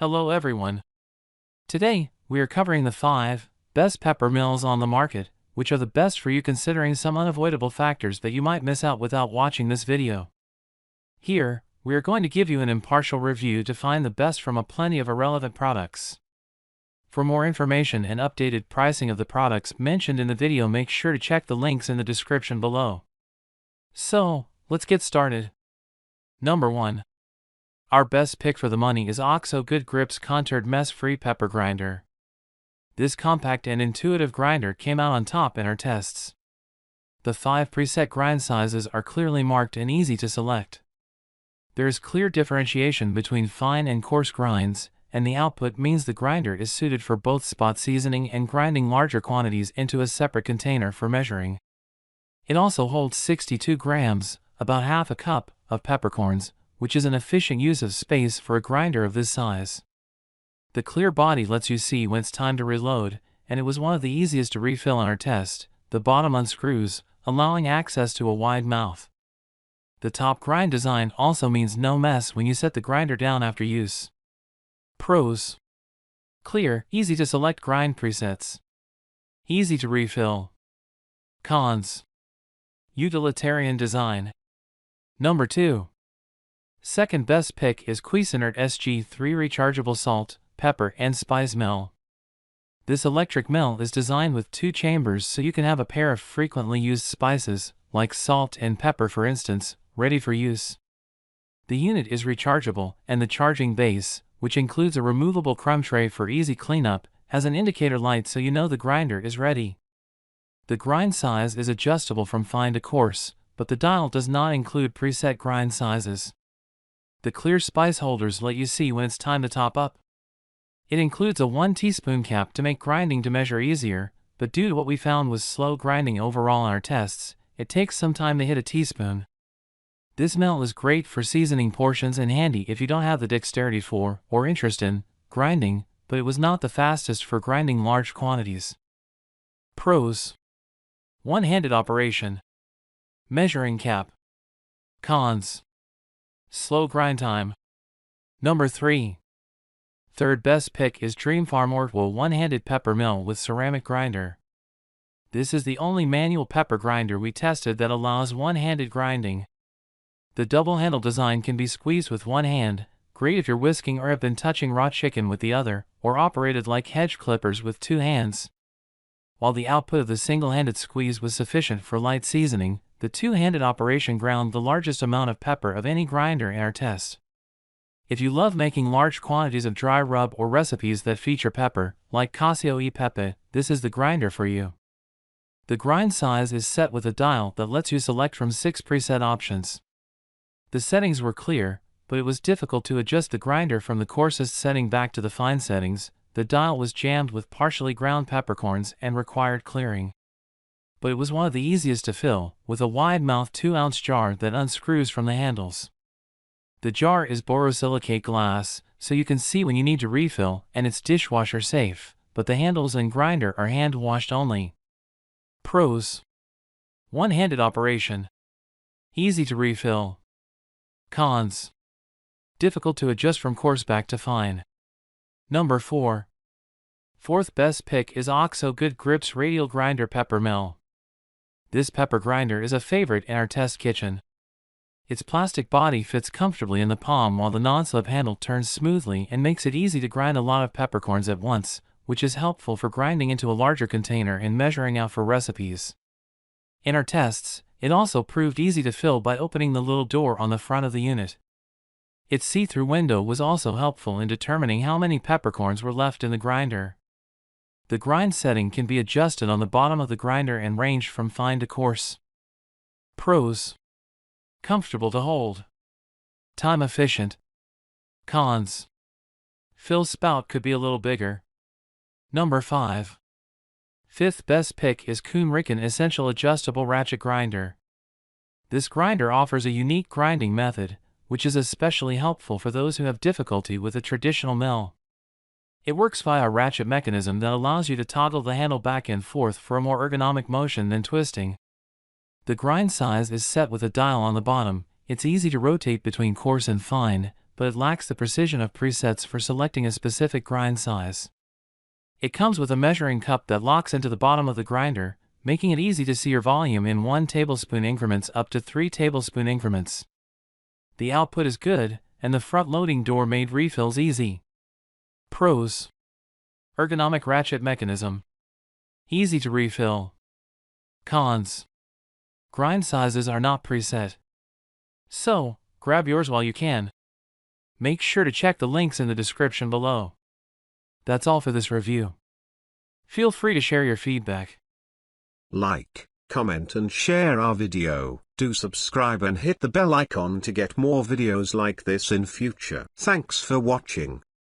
Hello everyone. Today, we are covering the 5 best pepper mills on the market, which are the best for you considering some unavoidable factors that you might miss out without watching this video. Here, we are going to give you an impartial review to find the best from a plenty of irrelevant products. For more information and updated pricing of the products mentioned in the video, make sure to check the links in the description below. So, let's get started. Number 1. Our best pick for the money is OXO Good Grips Contoured Mess-Free Pepper Grinder. This compact and intuitive grinder came out on top in our tests. The 5 preset grind sizes are clearly marked and easy to select. There is clear differentiation between fine and coarse grinds, and the output means the grinder is suited for both spot seasoning and grinding larger quantities into a separate container for measuring. It also holds 62 grams, about half a cup, of peppercorns, which is an efficient use of space for a grinder of this size. The clear body lets you see when it's time to reload, and it was one of the easiest to refill in our test. The bottom unscrews, allowing access to a wide mouth. The top grind design also means no mess when you set the grinder down after use. Pros: clear, easy to select grind presets. Easy to refill. Cons: utilitarian design. Number 2. Second best pick is Cuisinart SG 3 Rechargeable Salt, Pepper and Spice Mill. This electric mill is designed with 2 chambers so you can have a pair of frequently used spices, like salt and pepper for instance, ready for use. The unit is rechargeable, and the charging base, which includes a removable crumb tray for easy cleanup, has an indicator light so you know the grinder is ready. The grind size is adjustable from fine to coarse, but the dial does not include preset grind sizes. The clear spice holders let you see when it's time to top up. It includes a 1 teaspoon cap to make grinding to measure easier, but due to what we found was slow grinding overall in our tests, it takes some time to hit a teaspoon. This mill is great for seasoning portions and handy if you don't have the dexterity for, or interest in, grinding, but it was not the fastest for grinding large quantities. Pros: one-handed operation. Measuring cap. Cons: slow grind time. Number 3. Third best pick is Dreamfarm Ortwo one-handed pepper mill with ceramic grinder. This is the only manual pepper grinder we tested that allows one-handed grinding. The double handle design can be squeezed with one hand, great if you're whisking or have been touching raw chicken with the other, or operated like hedge clippers with 2 hands. While the output of the single-handed squeeze was sufficient for light seasoning, the 2-handed operation ground the largest amount of pepper of any grinder in our test. If you love making large quantities of dry rub or recipes that feature pepper, like cacio e pepe, this is the grinder for you. The grind size is set with a dial that lets you select from 6 preset options. The settings were clear, but it was difficult to adjust the grinder from the coarsest setting back to the fine settings. The dial was jammed with partially ground peppercorns and required clearing. But it was one of the easiest to fill, with a wide-mouthed 2-ounce jar that unscrews from the handles. The jar is borosilicate glass, so you can see when you need to refill, and it's dishwasher safe, but the handles and grinder are hand-washed only. Pros: one-handed operation. Easy to refill. Cons: difficult to adjust from coarse back to fine. Number 4. Fourth best pick is OXO Good Grips Radial Grinder Pepper Mill. This pepper grinder is a favorite in our test kitchen. Its plastic body fits comfortably in the palm while the non-slip handle turns smoothly and makes it easy to grind a lot of peppercorns at once, which is helpful for grinding into a larger container and measuring out for recipes. In our tests, it also proved easy to fill by opening the little door on the front of the unit. Its see-through window was also helpful in determining how many peppercorns were left in the grinder. The grind setting can be adjusted on the bottom of the grinder and range from fine to coarse. Pros: comfortable to hold. Time efficient. Cons: fill spout could be a little bigger. Number 5. Fifth best pick is Kuhn Rikon Essential Adjustable Ratchet Grinder. This grinder offers a unique grinding method, which is especially helpful for those who have difficulty with a traditional mill. It works via a ratchet mechanism that allows you to toggle the handle back and forth for a more ergonomic motion than twisting. The grind size is set with a dial on the bottom. It's easy to rotate between coarse and fine, but it lacks the precision of presets for selecting a specific grind size. It comes with a measuring cup that locks into the bottom of the grinder, making it easy to see your volume in 1 tablespoon increments up to 3 tablespoon increments. The output is good, and the front-loading door made refills easy. Pros: ergonomic ratchet mechanism. Easy to refill. Cons: grind sizes are not preset. So, grab yours while you can. Make sure to check the links in the description below. That's all for this review. Feel free to share your feedback. Like, comment and share our video. Do subscribe and hit the bell icon to get more videos like this in future. Thanks for watching.